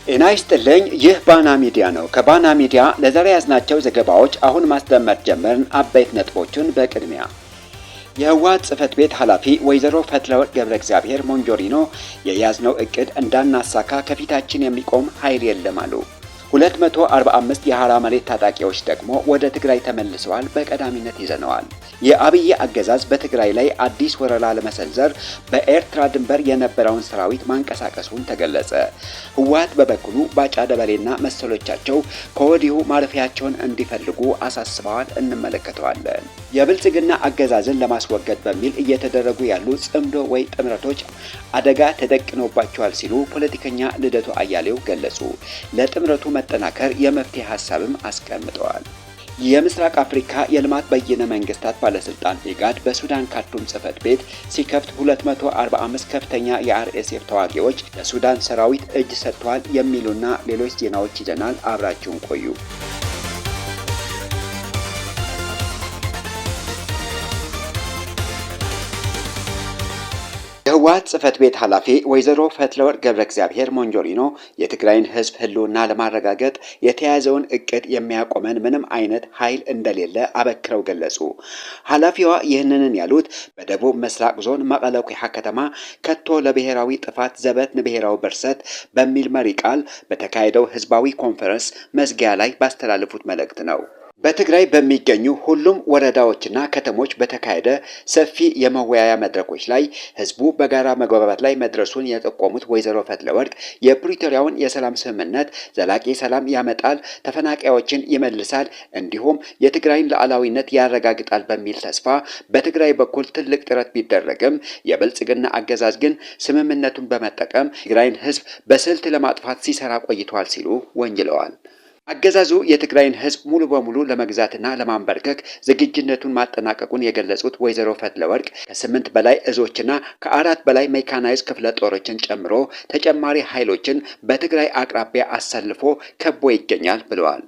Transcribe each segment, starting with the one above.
ጤና ይስጥልኝ። ይህ ባና ሚዲያ ነው። ከባና ሚዲያ ለዛሬ ያዝናቸው ዘገባዎች አሁን ማስደመጥ ጀመርን። አበይት ነጥቦቹን በቅድሚያ የህወሓት ጽህፈት ቤት ኃላፊ ወይዘሮ ፈትለወርቅ ገብረ እግዚአብሔር ሞንጆሪኖ የያዝነው እቅድ እንዳናሳካ ከፊታችን የሚቆም ኃይል የለም አሉ። 245 የሐራ መሬት ታጣቂዎች ደግሞ ወደ ትግራይ ተመልሰዋል። በቀዳሚነት ይዘነዋል። የአብይ አገዛዝ በትግራይ ላይ አዲስ ወረራ ለመሰንዘር በኤርትራ ድንበር የነበረውን ሰራዊት ማንቀሳቀሱን ተገለጸ። ህወሓት በበኩሉ ባጫ ደበሌና መሰሎቻቸው ከወዲሁ ማረፊያቸውን እንዲፈልጉ አሳስበዋል። እንመለከተዋለን። የብልጽግና አገዛዝን ለማስወገድ በሚል እየተደረጉ ያሉ ጽምዶ ወይ ጥምረቶች አደጋ ተደቅኖባቸዋል ሲሉ ፖለቲከኛ ልደቱ አያሌው ገለጹ። ለጥምረቱ መጠናከር የመፍትሄ ሐሳብም አስቀምጠዋል። የምስራቅ አፍሪካ የልማት በይነ መንግስታት ባለስልጣን ኢጋድ በሱዳን ካርቱም ጽህፈት ቤት ሲከፍት 245 ከፍተኛ የአርኤስኤፍ ተዋጊዎች ለሱዳን ሰራዊት እጅ ሰጥተዋል የሚሉና ሌሎች ዜናዎች ይዘናል። አብራችሁን ቆዩ። የህወሓት ጽህፈት ቤት ኃላፊ ወይዘሮ ፈትለወርቅ ገብረ እግዚአብሔር ሞንጆሪኖ የትግራይን ህዝብ ህልውና ለማረጋገጥ የተያዘውን እቅድ የሚያቆመን ምንም አይነት ኃይል እንደሌለ አበክረው ገለጹ። ኃላፊዋ ይህንን ያሉት በደቡብ ምስራቅ ዞን መቀለ ኩሓ ከተማ ከቶ ለብሔራዊ ጥፋት ዘበት ንብሔራዊ በርሰት በሚል መሪ ቃል በተካሄደው ህዝባዊ ኮንፈረንስ መዝጊያ ላይ ባስተላለፉት መልእክት ነው። በትግራይ በሚገኙ ሁሉም ወረዳዎችና ከተሞች በተካሄደ ሰፊ የመወያያ መድረኮች ላይ ህዝቡ በጋራ መግባባት ላይ መድረሱን የጠቆሙት ወይዘሮ ፈትለወርቅ የፕሪቶሪያውን የሰላም ስምምነት ዘላቂ ሰላም ያመጣል፣ ተፈናቃዮችን ይመልሳል፣ እንዲሁም የትግራይን ሉዓላዊነት ያረጋግጣል በሚል ተስፋ በትግራይ በኩል ትልቅ ጥረት ቢደረግም የብልጽግና አገዛዝ ግን ስምምነቱን በመጠቀም ትግራይን ህዝብ በስልት ለማጥፋት ሲሰራ ቆይቷል ሲሉ ወንጅለዋል። አገዛዙ የትግራይን ህዝብ ሙሉ በሙሉ ለመግዛትና ለማንበርከክ ዝግጁነቱን ማጠናቀቁን የገለጹት ወይዘሮ ፈትለወርቅ ከ8 በላይ እዞችና ከ4 በላይ ሜካናይዝ ክፍለ ጦሮችን ጨምሮ ተጨማሪ ኃይሎችን በትግራይ አቅራቢያ አሰልፎ ከቦ ይገኛል ብለዋል።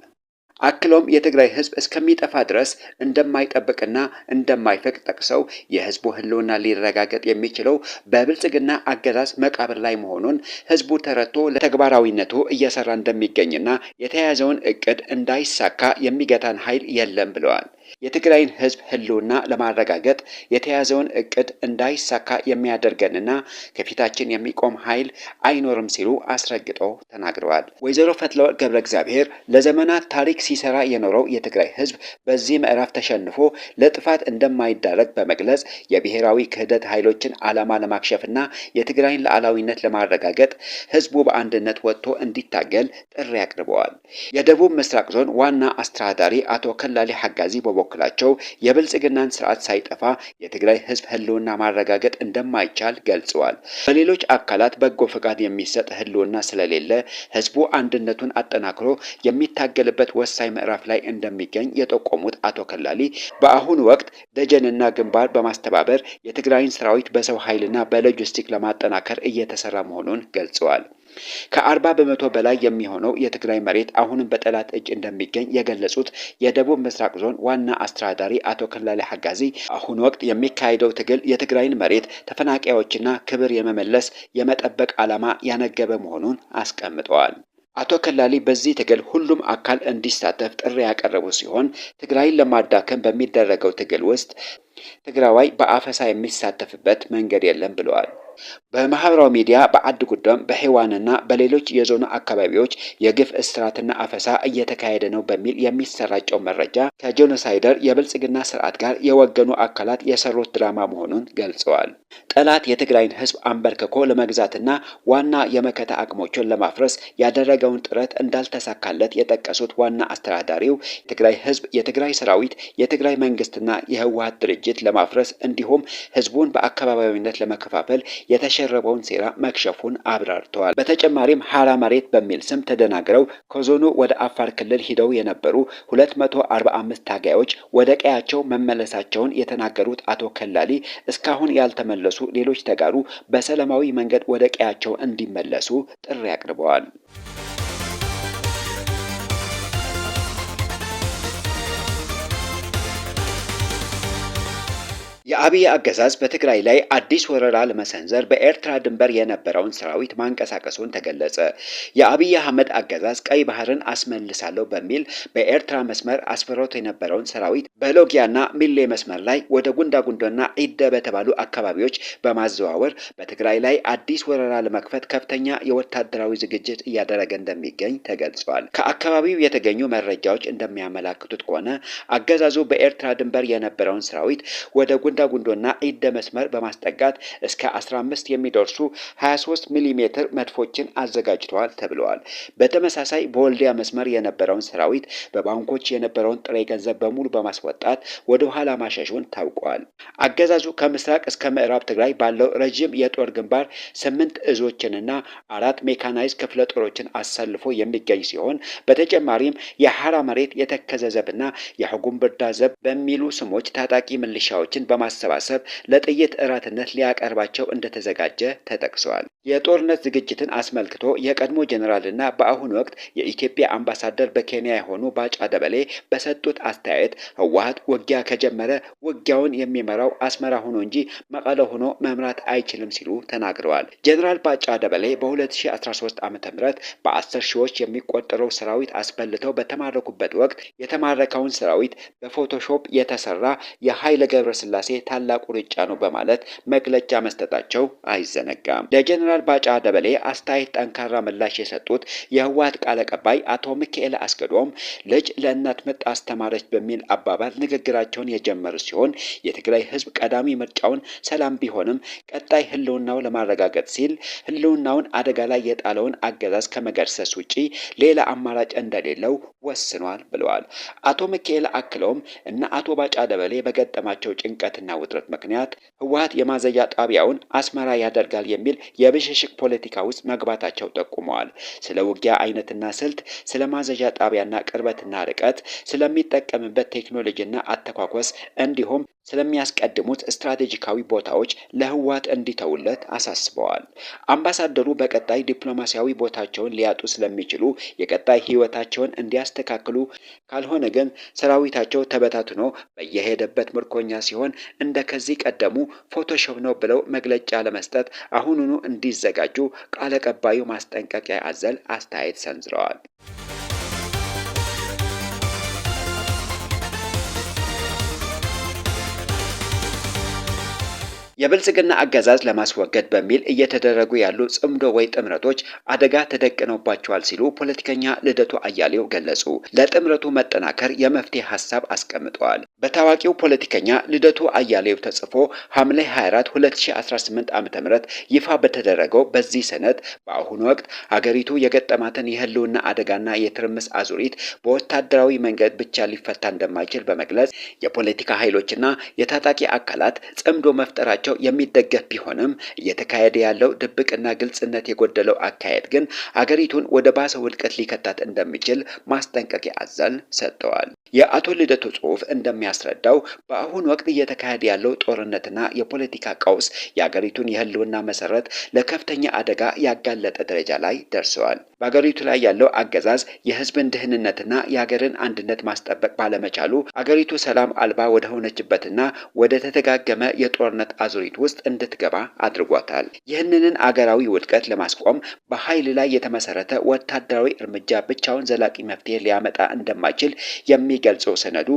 አክሎም የትግራይ ህዝብ እስከሚጠፋ ድረስ እንደማይጠብቅና እንደማይፈቅድ ጠቅሰው የህዝቡ ህልውና ሊረጋገጥ የሚችለው በብልጽግና አገዛዝ መቃብር ላይ መሆኑን ህዝቡ ተረድቶ ለተግባራዊነቱ እየሰራ እንደሚገኝና የተያያዘውን እቅድ እንዳይሳካ የሚገታን ኃይል የለም ብለዋል። የትግራይን ህዝብ ህልውና ለማረጋገጥ የተያዘውን እቅድ እንዳይሳካ የሚያደርገንና ከፊታችን የሚቆም ኃይል አይኖርም ሲሉ አስረግጠው ተናግረዋል። ወይዘሮ ፈትለወርቅ ገብረ እግዚአብሔር ለዘመናት ታሪክ ሲሰራ የኖረው የትግራይ ህዝብ በዚህ ምዕራፍ ተሸንፎ ለጥፋት እንደማይዳረግ በመግለጽ የብሔራዊ ክህደት ኃይሎችን ዓላማ ለማክሸፍና የትግራይን ሉዓላዊነት ለማረጋገጥ ህዝቡ በአንድነት ወጥቶ እንዲታገል ጥሪ አቅርበዋል። የደቡብ ምስራቅ ዞን ዋና አስተዳዳሪ አቶ ከላሊ ሐጋዚ በበኩላቸው የብልጽግናን ስርዓት ሳይጠፋ የትግራይ ህዝብ ህልውና ማረጋገጥ እንደማይቻል ገልጸዋል። በሌሎች አካላት በጎ ፈቃድ የሚሰጥ ህልውና ስለሌለ ህዝቡ አንድነቱን አጠናክሮ የሚታገልበት ወሳኝ ምዕራፍ ላይ እንደሚገኝ የጠቆሙት አቶ ከላሊ በአሁኑ ወቅት ደጀንና ግንባር በማስተባበር የትግራይን ሰራዊት በሰው ኃይልና በሎጂስቲክ ለማጠናከር እየተሰራ መሆኑን ገልጸዋል። ከ40 በመቶ በላይ የሚሆነው የትግራይ መሬት አሁንም በጠላት እጅ እንደሚገኝ የገለጹት የደቡብ ምስራቅ ዞን ዋና አስተዳዳሪ አቶ ከላሊ ሐጋዚ አሁን ወቅት የሚካሄደው ትግል የትግራይን መሬት ተፈናቃዮችና ክብር የመመለስ የመጠበቅ ዓላማ ያነገበ መሆኑን አስቀምጠዋል። አቶ ከላሊ በዚህ ትግል ሁሉም አካል እንዲሳተፍ ጥሪ ያቀረቡ ሲሆን ትግራይን ለማዳከም በሚደረገው ትግል ውስጥ ትግራዋይ በአፈሳ የሚሳተፍበት መንገድ የለም ብለዋል። በማህበራዊ ሚዲያ በአድ ጉዳም በሔዋንና በሌሎች የዞኑ አካባቢዎች የግፍ እስራትና አፈሳ እየተካሄደ ነው በሚል የሚሰራጨው መረጃ ከጄኖሳይደር የብልጽግና ስርዓት ጋር የወገኑ አካላት የሰሩት ድራማ መሆኑን ገልጸዋል። ጠላት የትግራይን ህዝብ አንበርክኮ ለመግዛትና ዋና የመከታ አቅሞችን ለማፍረስ ያደረገውን ጥረት እንዳልተሳካለት የጠቀሱት ዋና አስተዳዳሪው የትግራይ ህዝብ፣ የትግራይ ሰራዊት፣ የትግራይ መንግስትና የህወሓት ድርጅት ለማፍረስ እንዲሁም ህዝቡን በአካባቢያዊነት ለመከፋፈል የተሸረበውን ሴራ መክሸፉን አብራርተዋል። በተጨማሪም ሐራ መሬት በሚል ስም ተደናግረው ከዞኑ ወደ አፋር ክልል ሂደው የነበሩ 245 ታጋዮች ወደ ቀያቸው መመለሳቸውን የተናገሩት አቶ ከላሊ እስካሁን ያልተመለሱ ሌሎች ተጋሩ በሰላማዊ መንገድ ወደ ቀያቸው እንዲመለሱ ጥሪ አቅርበዋል። የአብይ አገዛዝ በትግራይ ላይ አዲስ ወረራ ለመሰንዘር በኤርትራ ድንበር የነበረውን ሰራዊት ማንቀሳቀሱን ተገለጸ። የአብይ አህመድ አገዛዝ ቀይ ባህርን አስመልሳለሁ በሚል በኤርትራ መስመር አስፍሮት የነበረውን ሰራዊት በሎጊያና ሚሌ መስመር ላይ ወደ ጉንዳጉንዶና ኢደ በተባሉ አካባቢዎች በማዘዋወር በትግራይ ላይ አዲስ ወረራ ለመክፈት ከፍተኛ የወታደራዊ ዝግጅት እያደረገ እንደሚገኝ ተገልጿል። ከአካባቢው የተገኙ መረጃዎች እንደሚያመላክቱት ከሆነ አገዛዙ በኤርትራ ድንበር የነበረውን ሰራዊት ወደ ጉንዳጉንዶና ኢደ መስመር በማስጠጋት እስከ 15 የሚደርሱ 23 ሚሜ መድፎችን አዘጋጅተዋል ተብለዋል። በተመሳሳይ በወልዲያ መስመር የነበረውን ሰራዊት በባንኮች የነበረውን ጥሬ ገንዘብ በሙሉ በማስወጣት ወደ ኋላ ማሸሹን ታውቋል። አገዛዙ ከምስራቅ እስከ ምዕራብ ትግራይ ባለው ረጅም የጦር ግንባር 8 እዞችንና 4 ሜካናይዝ ክፍለ ጦሮችን አሰልፎ የሚገኝ ሲሆን በተጨማሪም የሐራ መሬት የተከዘ ዘብና የሐጉምብርዳ ዘብ በሚሉ ስሞች ታጣቂ ሚሊሻዎችን በማሰባሰብ ለጥይት እራትነት ሊያቀርባቸው እንደተዘጋጀ ተጠቅሷል። የጦርነት ዝግጅትን አስመልክቶ የቀድሞ ጀነራልና በአሁኑ ወቅት የኢትዮጵያ አምባሳደር በኬንያ የሆኑ ባጫ ደበሌ በሰጡት አስተያየት ህወሓት ውጊያ ከጀመረ ውጊያውን የሚመራው አስመራ ሆኖ እንጂ መቀለ ሆኖ መምራት አይችልም ሲሉ ተናግረዋል። ጀነራል ባጫ ደበሌ በ2013 ዓ.ም በ10 ሺዎች የሚቆጠረው ሰራዊት አስበልተው በተማረኩበት ወቅት የተማረከውን ሰራዊት በፎቶሾፕ የተሰራ የኃይለ ገብረስላሴ ታላቁ ሩጫ ነው በማለት መግለጫ መስጠታቸው አይዘነጋም። ለጀነራል ባጫ ደበሌ አስተያየት ጠንካራ ምላሽ የሰጡት የህወሓት ቃል አቀባይ አቶ ሚካኤል አስገዶም ልጅ ለእናት ምጥ አስተማረች በሚል አባባል ንግግራቸውን የጀመሩ ሲሆን የትግራይ ህዝብ ቀዳሚ ምርጫውን ሰላም ቢሆንም ቀጣይ ህልውናው ለማረጋገጥ ሲል ህልውናውን አደጋ ላይ የጣለውን አገዛዝ ከመገርሰስ ውጪ ሌላ አማራጭ እንደሌለው ወስኗል ብለዋል። አቶ ሚካኤል አክለውም እና አቶ ባጫ ደበሌ በገጠማቸው ጭንቀትና ውጥረት ምክንያት ህወሓት የማዘዣ ጣቢያውን አስመራ ያደርጋል የሚል የብሽሽቅ ፖለቲካ ውስጥ መግባታቸው ጠቁመዋል። ስለ ውጊያ አይነትና ስልት፣ ስለ ማዘዣ ጣቢያና ቅርበትና ርቀት፣ ስለሚጠቀምበት ቴክኖሎጂና አተኳኮስ እንዲሁም ስለሚያስቀድሙት ስትራቴጂካዊ ቦታዎች ለህወሓት እንዲተውለት አሳስበዋል። አምባሳደሩ በቀጣይ ዲፕሎማሲያዊ ቦታቸውን ሊያጡ ስለሚችሉ የቀጣይ ህይወታቸውን እንዲያስተካክሉ ካልሆነ ግን ሰራዊታቸው ተበታትኖ በየሄደበት ምርኮኛ ሲሆን እንደ ከዚህ ቀደሙ ፎቶሾፕ ነው ብለው መግለጫ ለመስጠት አሁኑኑ እንዲዘጋጁ ቃል አቀባዩ ማስጠንቀቂያ አዘል አስተያየት ሰንዝረዋል። የብልጽግና አገዛዝ ለማስወገድ በሚል እየተደረጉ ያሉ ጽምዶ ወይ ጥምረቶች አደጋ ተደቅነውባቸዋል ሲሉ ፖለቲከኛ ልደቱ አያሌው ገለጹ። ለጥምረቱ መጠናከር የመፍትሄ ሀሳብ አስቀምጠዋል። በታዋቂው ፖለቲከኛ ልደቱ አያሌው ተጽፎ ሐምሌ 24 2018 ዓ.ም ይፋ በተደረገው በዚህ ሰነድ በአሁኑ ወቅት ሀገሪቱ የገጠማትን የህልውና አደጋና የትርምስ አዙሪት በወታደራዊ መንገድ ብቻ ሊፈታ እንደማይችል በመግለጽ የፖለቲካ ኃይሎችና የታጣቂ አካላት ጽምዶ መፍጠራቸው የሚደገፍ ቢሆንም እየተካሄደ ያለው ድብቅና ግልጽነት የጎደለው አካሄድ ግን አገሪቱን ወደ ባሰ ውድቀት ሊከታት እንደሚችል ማስጠንቀቂያ አዘል ሰጥተዋል። የአቶ ልደቱ ጽሑፍ እንደሚያስረዳው በአሁኑ ወቅት እየተካሄደ ያለው ጦርነትና የፖለቲካ ቀውስ የአገሪቱን የህልውና መሰረት ለከፍተኛ አደጋ ያጋለጠ ደረጃ ላይ ደርሰዋል። በአገሪቱ ላይ ያለው አገዛዝ የህዝብን ደህንነትና የሀገርን አንድነት ማስጠበቅ ባለመቻሉ አገሪቱ ሰላም አልባ ወደ ሆነችበትና ወደ ተደጋገመ የጦርነት አዙሪት ውስጥ እንድትገባ አድርጓታል። ይህንን አገራዊ ውድቀት ለማስቆም በኃይል ላይ የተመሰረተ ወታደራዊ እርምጃ ብቻውን ዘላቂ መፍትሄ ሊያመጣ እንደማይችል የሚገልጸው ሰነዱ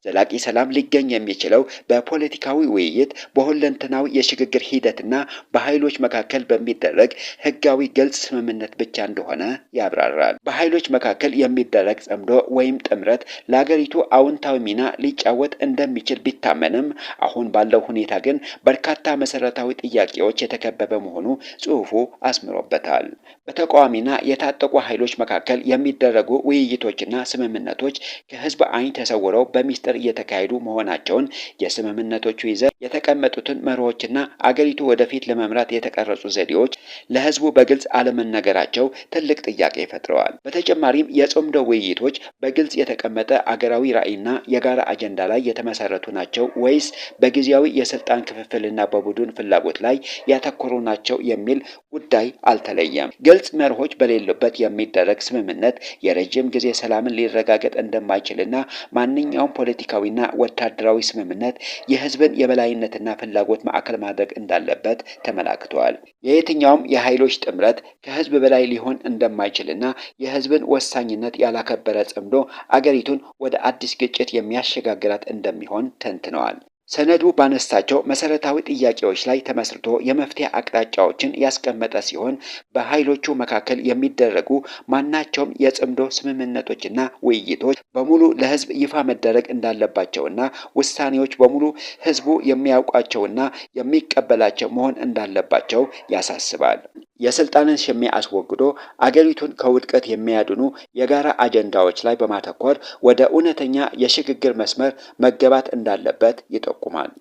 ዘላቂ ሰላም ሊገኝ የሚችለው በፖለቲካዊ ውይይት፣ በሁለንተናዊ የሽግግር ሂደትና በኃይሎች መካከል በሚደረግ ህጋዊ ግልጽ ስምምነት ብቻ እንደሆነ ያብራራል። በኃይሎች መካከል የሚደረግ ጽምዶ ወይም ጥምረት ለሀገሪቱ አዎንታዊ ሚና ሊጫወት እንደሚችል ቢታመንም አሁን ባለው ሁኔታ ግን በርካታ መሰረታዊ ጥያቄዎች የተከበበ መሆኑ ጽሑፉ አስምሮበታል። በተቃዋሚና የታጠቁ ኃይሎች መካከል የሚደረጉ ውይይቶችና ስምምነቶች ከህዝብ ዓይን ተሰውረው በሚስጥር እየተካሄዱ መሆናቸውን፣ የስምምነቶቹ ይዘት የተቀመጡትን መርሆችና አገሪቱ ወደፊት ለመምራት የተቀረጹ ዘዴዎች ለህዝቡ በግልጽ አለመነገራቸው ትልቅ ጥያቄ ፈጥረዋል። በተጨማሪም የጽምዶ ውይይቶች በግልጽ የተቀመጠ አገራዊ ራዕይና የጋራ አጀንዳ ላይ የተመሰረቱ ናቸው ወይስ በጊዜያዊ የስልጣን ክፍፍልና በቡድን ፍላጎት ላይ ያተኮሩ ናቸው የሚል ጉዳይ አልተለየም። ግልጽ መርሆች በሌሉበት የሚደረግ ስምምነት የረጅም ጊዜ ሰላምን ሊረጋገጥ እንደማይችልና ማንኛውም ፖለቲካ ፖለቲካዊና ወታደራዊ ስምምነት የህዝብን የበላይነትና ፍላጎት ማዕከል ማድረግ እንዳለበት ተመላክቷል። የየትኛውም የኃይሎች ጥምረት ከህዝብ በላይ ሊሆን እንደማይችልና የህዝብን ወሳኝነት ያላከበረ ጽምዶ አገሪቱን ወደ አዲስ ግጭት የሚያሸጋግራት እንደሚሆን ተንትነዋል። ሰነዱ ባነሳቸው መሰረታዊ ጥያቄዎች ላይ ተመስርቶ የመፍትሄ አቅጣጫዎችን ያስቀመጠ ሲሆን በኃይሎቹ መካከል የሚደረጉ ማናቸውም የጽምዶ ስምምነቶችና ውይይቶች በሙሉ ለህዝብ ይፋ መደረግ እንዳለባቸውና ውሳኔዎች በሙሉ ህዝቡ የሚያውቋቸውና የሚቀበላቸው መሆን እንዳለባቸው ያሳስባል። የስልጣንን ሽሚያ አስወግዶ አገሪቱን ከውድቀት የሚያድኑ የጋራ አጀንዳዎች ላይ በማተኮር ወደ እውነተኛ የሽግግር መስመር መገባት እንዳለበት ይጠቁማል።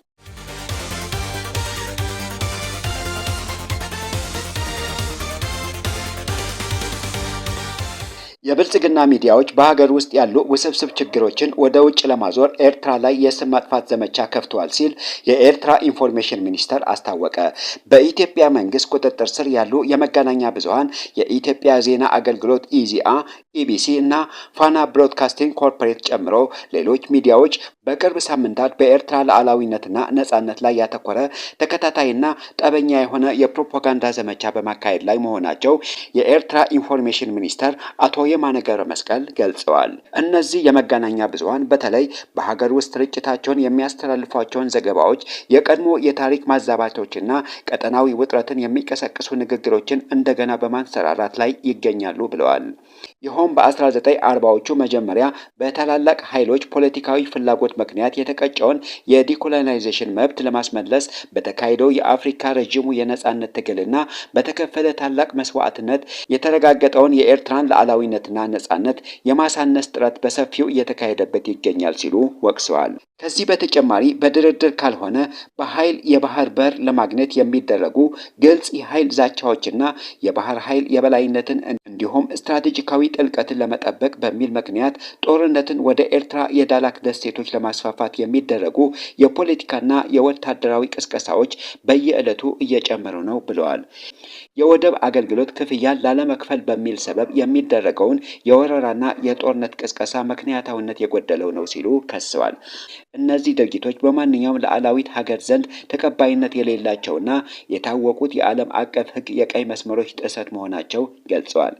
የብልጽግና ሚዲያዎች በሀገር ውስጥ ያሉ ውስብስብ ችግሮችን ወደ ውጭ ለማዞር ኤርትራ ላይ የስም ማጥፋት ዘመቻ ከፍተዋል ሲል የኤርትራ ኢንፎርሜሽን ሚኒስቴር አስታወቀ። በኢትዮጵያ መንግስት ቁጥጥር ስር ያሉ የመገናኛ ብዙሃን የኢትዮጵያ ዜና አገልግሎት ኢዜአ፣ ኢቢሲ እና ፋና ብሮድካስቲንግ ኮርፖሬት ጨምሮ ሌሎች ሚዲያዎች በቅርብ ሳምንታት በኤርትራ ሉዓላዊነትና ነጻነት ላይ ያተኮረ ተከታታይና ጠበኛ የሆነ የፕሮፓጋንዳ ዘመቻ በማካሄድ ላይ መሆናቸው የኤርትራ ኢንፎርሜሽን ሚኒስቴር አቶ የማነ ገብረ መስቀል ገልጸዋል። እነዚህ የመገናኛ ብዙሃን በተለይ በሀገር ውስጥ ስርጭታቸውን የሚያስተላልፏቸውን ዘገባዎች የቀድሞ የታሪክ ማዛባቶችና ቀጠናዊ ውጥረትን የሚቀሰቅሱ ንግግሮችን እንደገና በማንሰራራት ላይ ይገኛሉ ብለዋል። ይኸውም በ1940ዎቹ መጀመሪያ በታላላቅ ኃይሎች ፖለቲካዊ ፍላጎት ምክንያት የተቀጨውን የዲኮሎናይዜሽን መብት ለማስመለስ በተካሄደው የአፍሪካ ረዥሙ የነጻነት ትግልና በተከፈለ ታላቅ መስዋዕትነት የተረጋገጠውን የኤርትራን ሉዓላዊነትና ነጻነት የማሳነስ ጥረት በሰፊው እየተካሄደበት ይገኛል ሲሉ ወቅሰዋል። ከዚህ በተጨማሪ በድርድር ካልሆነ በኃይል የባህር በር ለማግኘት የሚደረጉ ግልጽ የኃይል ዛቻዎችና የባህር ኃይል የበላይነትን እንዲሁም ስትራቴጂካዊ ጥልቀትን ለመጠበቅ በሚል ምክንያት ጦርነትን ወደ ኤርትራ የዳላክ ደሴቶች ለማስፋፋት የሚደረጉ የፖለቲካና የወታደራዊ ቅስቀሳዎች በየዕለቱ እየጨመሩ ነው ብለዋል። የወደብ አገልግሎት ክፍያን ላለመክፈል በሚል ሰበብ የሚደረገውን የወረራና የጦርነት ቅስቀሳ ምክንያታዊነት የጎደለው ነው ሲሉ ከሰዋል። እነዚህ ድርጊቶች በማንኛውም ሉዓላዊት ሀገር ዘንድ ተቀባይነት የሌላቸውና የታወቁት የዓለም አቀፍ ሕግ የቀይ መስመሮች ጥሰት መሆናቸው ገልጸዋል።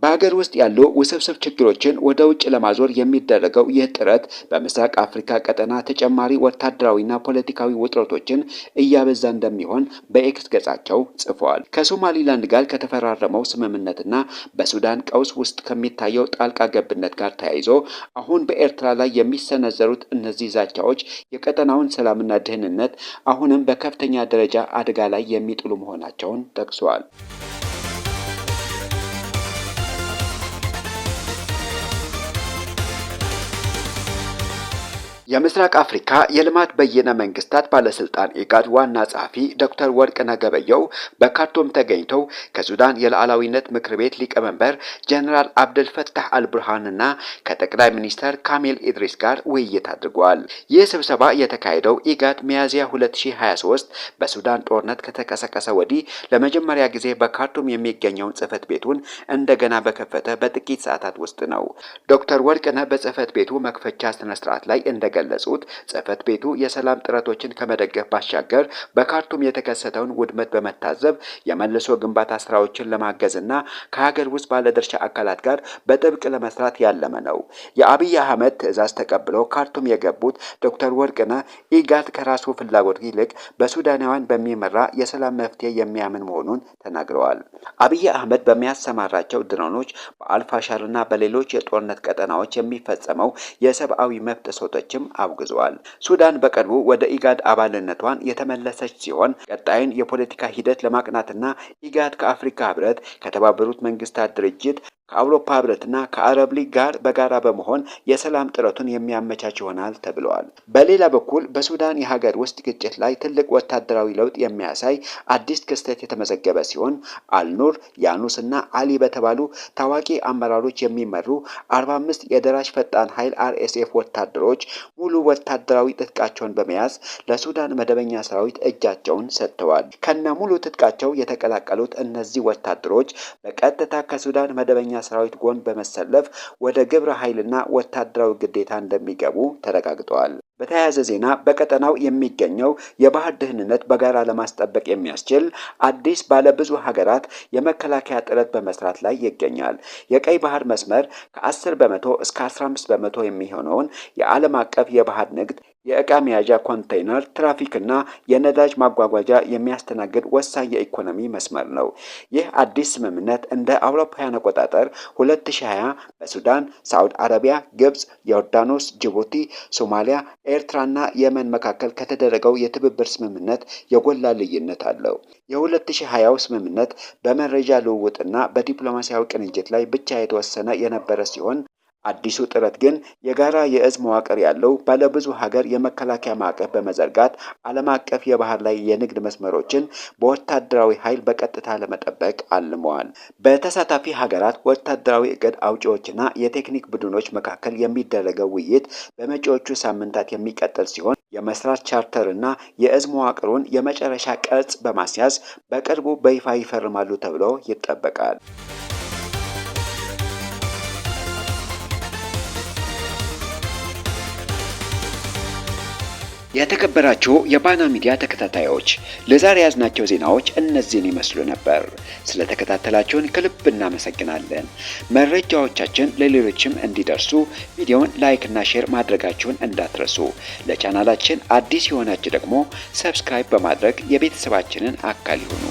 በሀገር ውስጥ ያሉ ውስብስብ ችግሮችን ወደ ውጭ ለማዞር የሚደረገው ይህ ጥረት በምስራቅ አፍሪካ ቀጠና ተጨማሪ ወታደራዊና ፖለቲካዊ ውጥረቶችን እያበዛ እንደሚሆን በኤክስ ገጻቸው ጽፈዋል። ከሶማሊላንድ ጋር ከተፈራረመው ስምምነትና በሱዳን ቀውስ ውስጥ ከሚታየው ጣልቃ ገብነት ጋር ተያይዞ አሁን በኤርትራ ላይ የሚሰነዘሩት እነዚህ ዛቻዎች የቀጠናውን ሰላምና ደህንነት አሁንም በከፍተኛ ደረጃ አደጋ ላይ የሚጥሉ መሆናቸውን ጠቅሰዋል። የምስራቅ አፍሪካ የልማት በይነ መንግስታት ባለስልጣን ኢጋድ ዋና ጸሐፊ ዶክተር ወርቅነህ ገበየሁ በካርቱም ተገኝተው ከሱዳን የሉዓላዊነት ምክር ቤት ሊቀመንበር ጀነራል አብደል ፈታህ አልቡርሃንና ከጠቅላይ ሚኒስትር ካሚል ኢድሪስ ጋር ውይይት አድርገዋል። ይህ ስብሰባ የተካሄደው ኢጋድ ሚያዝያ 2023 በሱዳን ጦርነት ከተቀሰቀሰ ወዲህ ለመጀመሪያ ጊዜ በካርቱም የሚገኘውን ጽህፈት ቤቱን እንደገና በከፈተ በጥቂት ሰዓታት ውስጥ ነው። ዶክተር ወርቅነህ በጽህፈት ቤቱ መክፈቻ ስነስርዓት ላይ እንደገለጹት ጽህፈት ቤቱ የሰላም ጥረቶችን ከመደገፍ ባሻገር በካርቱም የተከሰተውን ውድመት በመታዘብ የመልሶ ግንባታ ስራዎችን ለማገዝና ከሀገር ውስጥ ባለድርሻ አካላት ጋር በጥብቅ ለመስራት ያለመ ነው። የአብይ አህመድ ትዕዛዝ ተቀብለው ካርቱም የገቡት ዶክተር ወርቅነህ ኢጋድ ከራሱ ፍላጎት ይልቅ በሱዳናውያን በሚመራ የሰላም መፍትሄ የሚያምን መሆኑን ተናግረዋል። አብይ አህመድ በሚያሰማራቸው ድሮኖች በአልፋሻርና በሌሎች የጦርነት ቀጠናዎች የሚፈጸመው የሰብአዊ መብት ጥሰቶችም አውግዘዋል። ሱዳን በቅርቡ ወደ ኢጋድ አባልነቷን የተመለሰች ሲሆን ቀጣይን የፖለቲካ ሂደት ለማቅናትና ኢጋድ ከአፍሪካ ህብረት፣ ከተባበሩት መንግስታት ድርጅት፣ ከአውሮፓ ህብረትና ከአረብ ሊግ ጋር በጋራ በመሆን የሰላም ጥረቱን የሚያመቻች ይሆናል ተብለዋል። በሌላ በኩል በሱዳን የሀገር ውስጥ ግጭት ላይ ትልቅ ወታደራዊ ለውጥ የሚያሳይ አዲስ ክስተት የተመዘገበ ሲሆን አልኑር፣ ያኑስና አሊ በተባሉ ታዋቂ አመራሮች የሚመሩ 45 የደራሽ ፈጣን ኃይል RSF ወታደሮች ሙሉ ወታደራዊ ትጥቃቸውን በመያዝ ለሱዳን መደበኛ ሰራዊት እጃቸውን ሰጥተዋል። ከነ ሙሉ ትጥቃቸው የተቀላቀሉት እነዚህ ወታደሮች በቀጥታ ከሱዳን መደበኛ መደበኛ ሰራዊት ጎን በመሰለፍ ወደ ግብረ ኃይልና ወታደራዊ ግዴታ እንደሚገቡ ተረጋግጧል። በተያያዘ ዜና በቀጠናው የሚገኘው የባህር ደህንነት በጋራ ለማስጠበቅ የሚያስችል አዲስ ባለብዙ ሀገራት የመከላከያ ጥረት በመስራት ላይ ይገኛል። የቀይ ባህር መስመር ከ10 በመቶ እስከ 15 በመቶ የሚሆነውን የዓለም አቀፍ የባህር ንግድ የእቃ መያዣ ኮንቴይነር ትራፊክና የነዳጅ ማጓጓዣ የሚያስተናግድ ወሳኝ የኢኮኖሚ መስመር ነው። ይህ አዲስ ስምምነት እንደ አውሮፓውያን አቆጣጠር 2020 በሱዳን፣ ሳዑዲ አረቢያ፣ ግብጽ፣ ዮርዳኖስ፣ ጅቡቲ፣ ሶማሊያ፣ ኤርትራና የመን መካከል ከተደረገው የትብብር ስምምነት የጎላ ልዩነት አለው። የ2020ው ስምምነት በመረጃ ልውውጥና በዲፕሎማሲያዊ ቅንጅት ላይ ብቻ የተወሰነ የነበረ ሲሆን አዲሱ ጥረት ግን የጋራ የእዝ መዋቅር ያለው ባለብዙ ሀገር የመከላከያ ማዕቀፍ በመዘርጋት ዓለም አቀፍ የባህር ላይ የንግድ መስመሮችን በወታደራዊ ኃይል በቀጥታ ለመጠበቅ አልመዋል። በተሳታፊ ሀገራት ወታደራዊ እቅድ አውጪዎችና የቴክኒክ ቡድኖች መካከል የሚደረገው ውይይት በመጪዎቹ ሳምንታት የሚቀጥል ሲሆን የመስራት ቻርተር እና የእዝ መዋቅሩን የመጨረሻ ቅርጽ በማስያዝ በቅርቡ በይፋ ይፈርማሉ ተብሎ ይጠበቃል። የተከበራችሁ የባና ሚዲያ ተከታታዮች ለዛሬ ያዝናቸው ዜናዎች እነዚህን ይመስሉ ነበር። ስለተከታተላችሁን ከልብ እናመሰግናለን። መረጃዎቻችን ለሌሎችም እንዲደርሱ ቪዲዮውን ላይክ እና ሼር ማድረጋችሁን እንዳትረሱ። ለቻናላችን አዲስ የሆናችሁ ደግሞ ሰብስክራይብ በማድረግ የቤተሰባችንን አካል ይሁኑ።